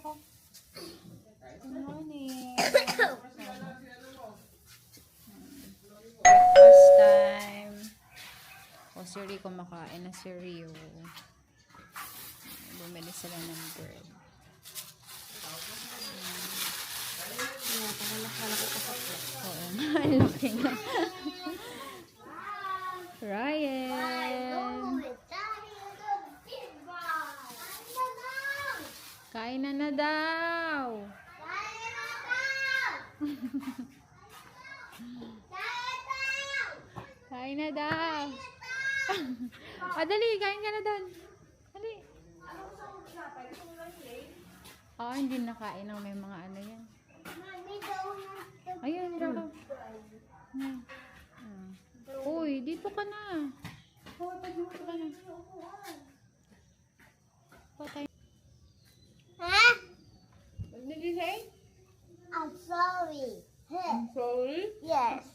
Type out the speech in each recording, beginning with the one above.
ako. Good morning. Breakfast time. O, si Rio kumakain na si Rio. Bumili sila ng bread. Oo, malaki nga. Ryan. Kain na daw. Kain na daw. Dali, kain ka na doon. Dali. Hindi nakain ng may mga ano yan. Ayun, daw. Uy, dito ka na. Dito ka na. Patay. Huh? What did you say? I'm sorry. I'm sorry? Yes.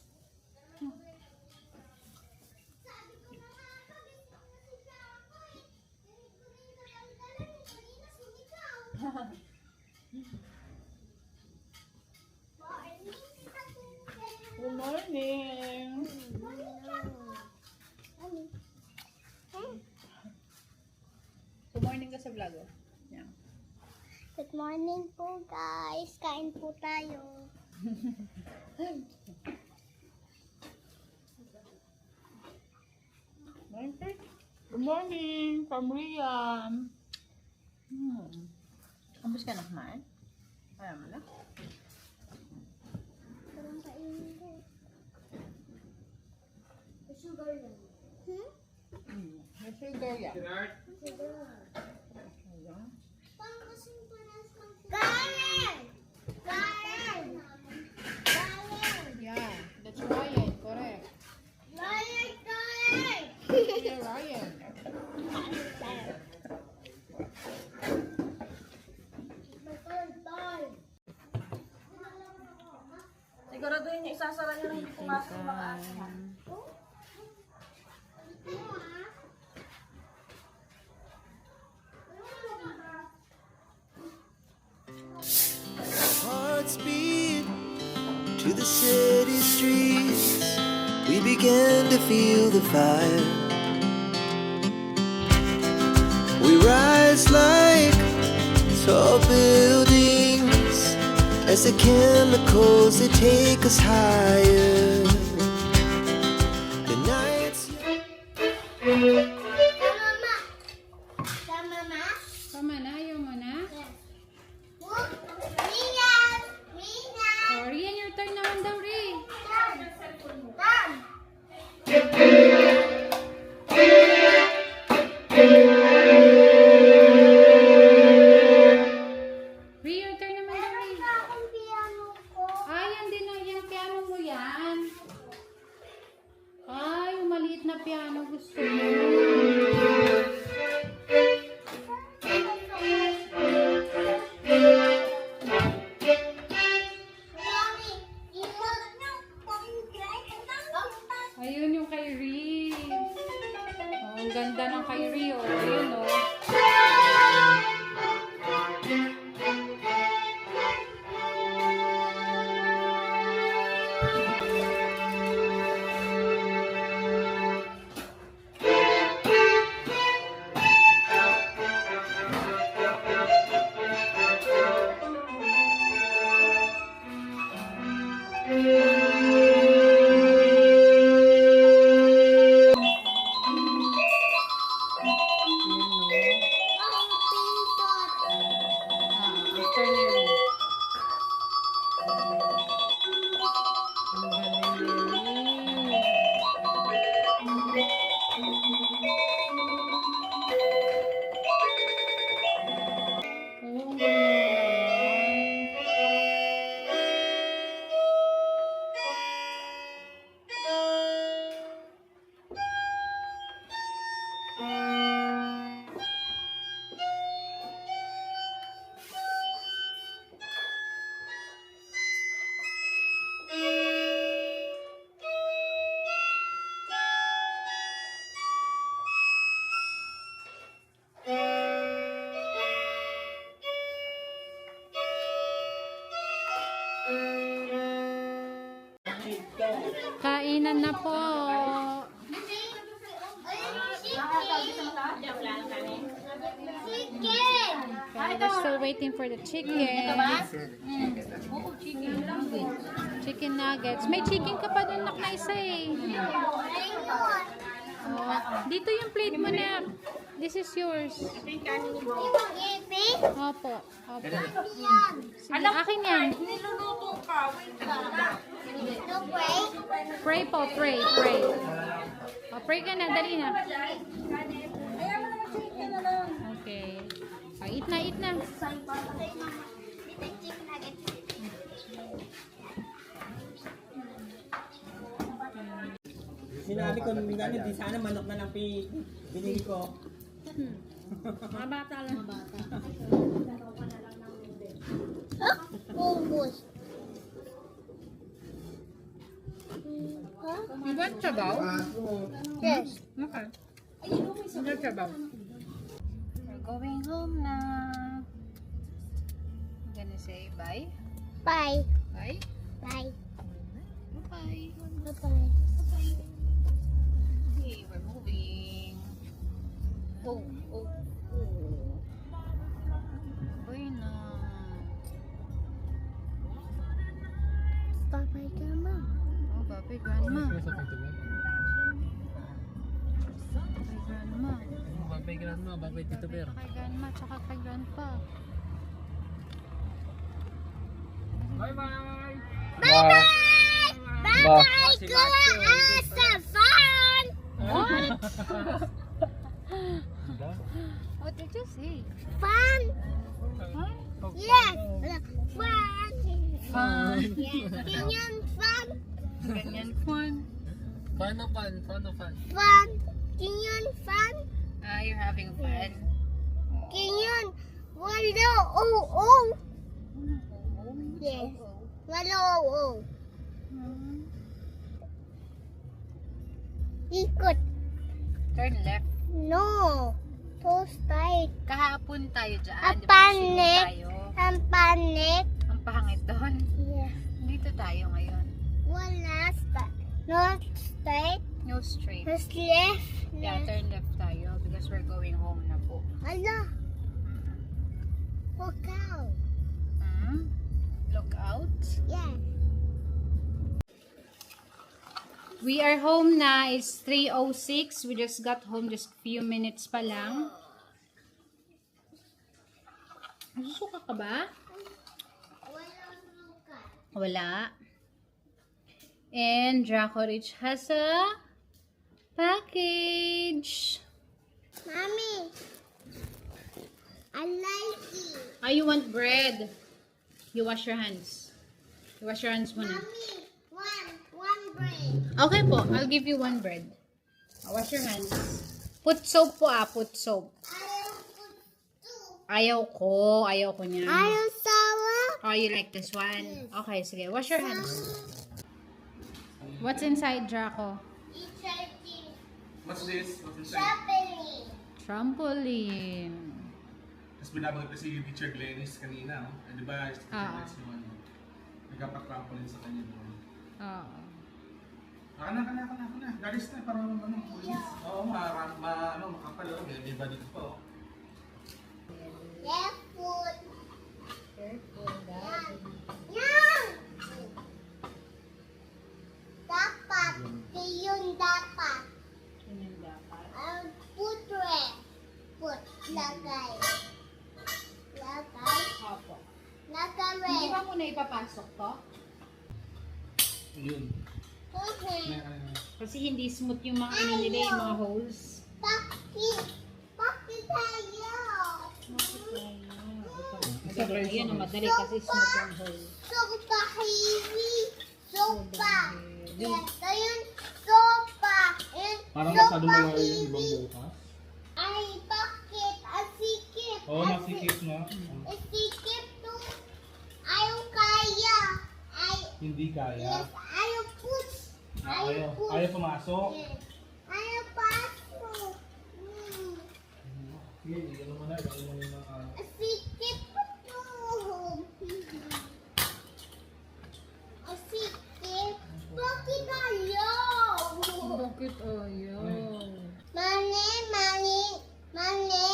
Good morning. Good morning ka sa vlog. Yeah. Good morning po guys. Kain po tayo. Good morning from Riam. Kamusta ka na kumain? Kaya mo na? Parang kainin ko. Sugar lang. May sugar yan. Kain! Kain! Kain! Yeah, that's Ryan. Correct. Kain! Kain! Yeah, Ryan. Siguraduhin niya, isasara niya na hindi pumasok ng mga asma. Hearts beat to the city streets. We began to feel the fire. We rise like tall buildings as the chemicals they take us higher. The nights. Mama! Mama? Tama na, ayaw mo na? Rian! Rian! Oh, Rian, your turn naman daw, Ri. Ri, your turn naman daw, Ri. Ang piano ko. Yan din na, yung piano mo yan. Yung maliit na piano gusto mo. Ayun yung kay Ri. Ang ganda ng kay Ri, oh. Ayun, oh. Ayun, oh. Kainan na po. Chicken! Okay, we're still waiting for the chicken. Chicken nuggets. May chicken ka pa doon na isa eh. Oh, dito yung plate mo na. This is yours. Opo. Opo. Sige, akin yan. Niluluto ka. Wait lang. Pray po, pray, pray. Oh, pray ka na, dali na. Ayaw mo naman chicken na lang. Okay. Oh, eat na, eat na. Sinabi ko nung gano'n, di sana manok na lang binili ko. Mga bata lang. Ubus. You want sabaw? Yes. Okay. You want sabaw? We're going home na. I'm gonna say bye. Bye. Bye. Bye. Bye. Bye-bye. Okay, we're moving. Oh, oh, oh. Bye na. Bye-bye, Grandma. Oh, bye-bye, Grandma. Bye, Grandma. Babay grandma, babay Tito Bear. Kay Grandma, tsaka kay Grandpa. Bye-bye! Bye-bye! Bye-bye! Kuya Asa! Fun! What? What did you say? Fun! Huh? Yes! Fun! Fun. Yes. Ganyan fun! Ganyan fun. Fun o fun? Fun o fun? Fun! Ganyan fun! Ah, you're having fun. Ganyan! Walo! Oh! Oh! Yes. Walo! Oh! Ikot! Turn left. No! Toast tight! Kahapon tayo dyan. Ang di ba? Swimming panik! tayo. Ang panik! Ang pangit doon. Yes. Dito tayo ngayon. Wala not straight. No straight. Just left. Yeah, turn left tayo because we're going home na po. Ala. Look out. Hmm? Look out. Yeah. We are home na. It's 3:06. We just got home just few minutes pa lang. Nasusuka ka ba? Wala. And Draco Rich has a package. Mommy. I like it. Ah, you want bread? You wash your hands. You wash your hands muna. Mommy. One bread. Okay po, I'll give you one bread. Wash your hands. Put soap po put soap. I'll put two. Ayaw ko niyan. Ayaw sour. Oh, you like this one? Okay, sige. Wash your hands. What's inside, Draco? It's like What's this? What's inside? Japanese. Trampoline. Tapos binabanggit na si Teacher Glennis kanina. Di ba? Si Teacher Glennis yung ano. Nagkapag-trampoline sa kanya doon. Oo. Kana. Galis na, parang ano, pulis. Oo, makapal. May iba dito pa. Left foot. Careful, Yan! Dapat. Yun dapat. Yun dapat. Put red. Put. Lagay. Lagay. Opo. Lagay Hindi red. ba muna ipapasok to? Yun. Put red. Kasi hindi smooth yung mga ano nila, yung mga holes. Bakit? Bakit tayo? Madali. Yun ang madali kasi smooth yung hole. Sopa, Hailey. Sopa. Yun. Yes, ayun. Sopa. Ayun. Parang Sopa, masyado malayo yung Hailey. ibang bukas. Ay, bakit? Asikip. Oo, nasikip na. Asikip to. Ayaw kaya. Ay, Hindi kaya. yes, ayaw push. Ayaw. Ayaw pumasok. Yes. Ayaw pasok. Sige, ano mo na. Gawin mo yung mga... Asikip to. Asikip. Bakit Bakit ayaw? Money, money, money,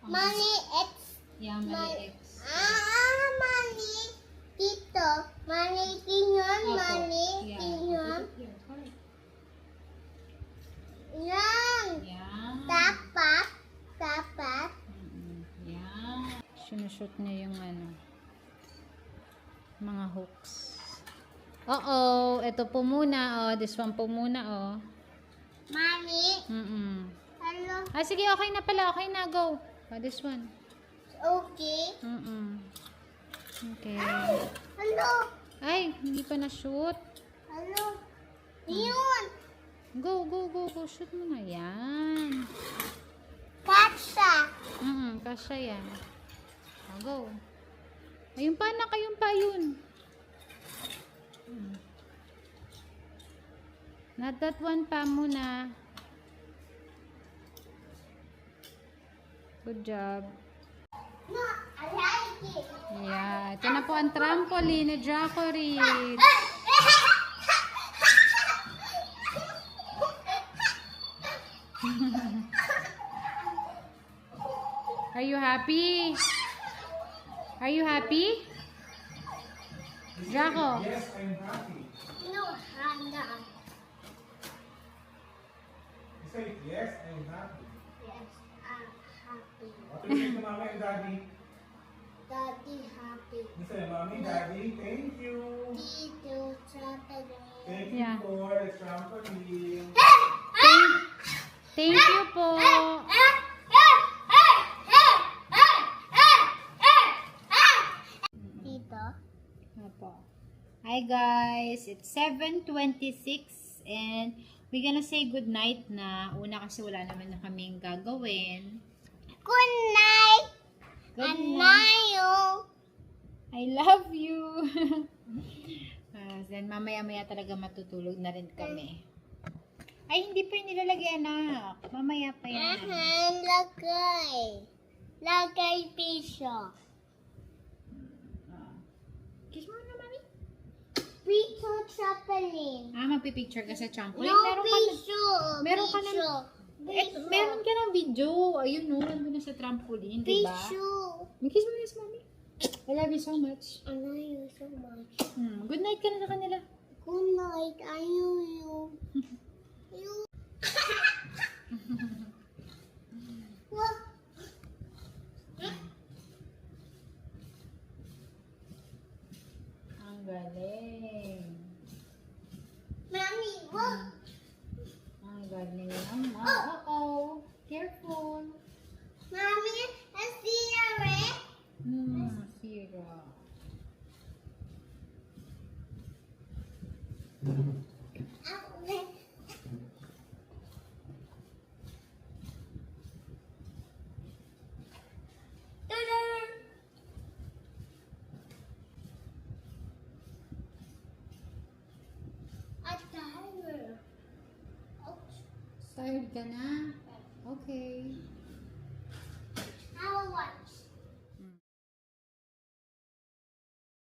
money, it's Yeah, mali X. money. Dito, money, tingnan, Opo. money, Yeah. tingnan. Yeah, correct. Yan. Yeah. Dapat, dapat. Yeah. Sinushoot niya yung ano, mga hooks. Oo, ito po muna, oh. This one po muna, oh. Money, hello, Ah, sige, okay na pala. Okay na, go. Oh, this one. okay. Okay. Hello, Ay, hindi pa na-shoot. hello. Yun. Go, go, go, go. Shoot mo na. Yan. Katsa. Kasya yan. Oh, go. Ayun pa, anak. Ayun pa, yun. Not that one pa muna. Good job. No, I like it. Yeah. Ito na po ang trampoline ni Jacorit. Are you happy? Are you happy? Jaco. Yes, I'm happy. No, Hannah. You say, yes, I'm happy. Yes, I'm happy. What do you say to mommy and daddy? Daddy happy. You say, mommy, daddy, thank you. Dito, Saturday. Thank Yeah. you for the trampoline. Thank you po. Dito. Apo. Hi guys, it's 7:26 and we're gonna say good night na. Una kasi wala naman na kaming gagawin. Good night. Good night. Anayo. I love you. Then mamaya-maya talaga matutulog na rin kami. Ay, hindi pa yung nilalagay, anak. Mamaya pa yan. Lagay. Lagay piso. Kiss mo na, mami. Piso trampoline. Ah, magpipicture ka sa trampoline. No Meron ka na. piso. Meron ka na. Piso. Meron ka ng video. Ayun, no. Nandun na sa trampoline, diba? Piso. Kiss mo na sa mami. I love you so much. I love you so much. Good night ka na sa kanila. Good night. I love you. You. What? Ang galing. Mommy, what? Ang galing naman. Uh-oh. Careful. Mommy, I see a red. Sira. A tiger. Tired ka na? Okay.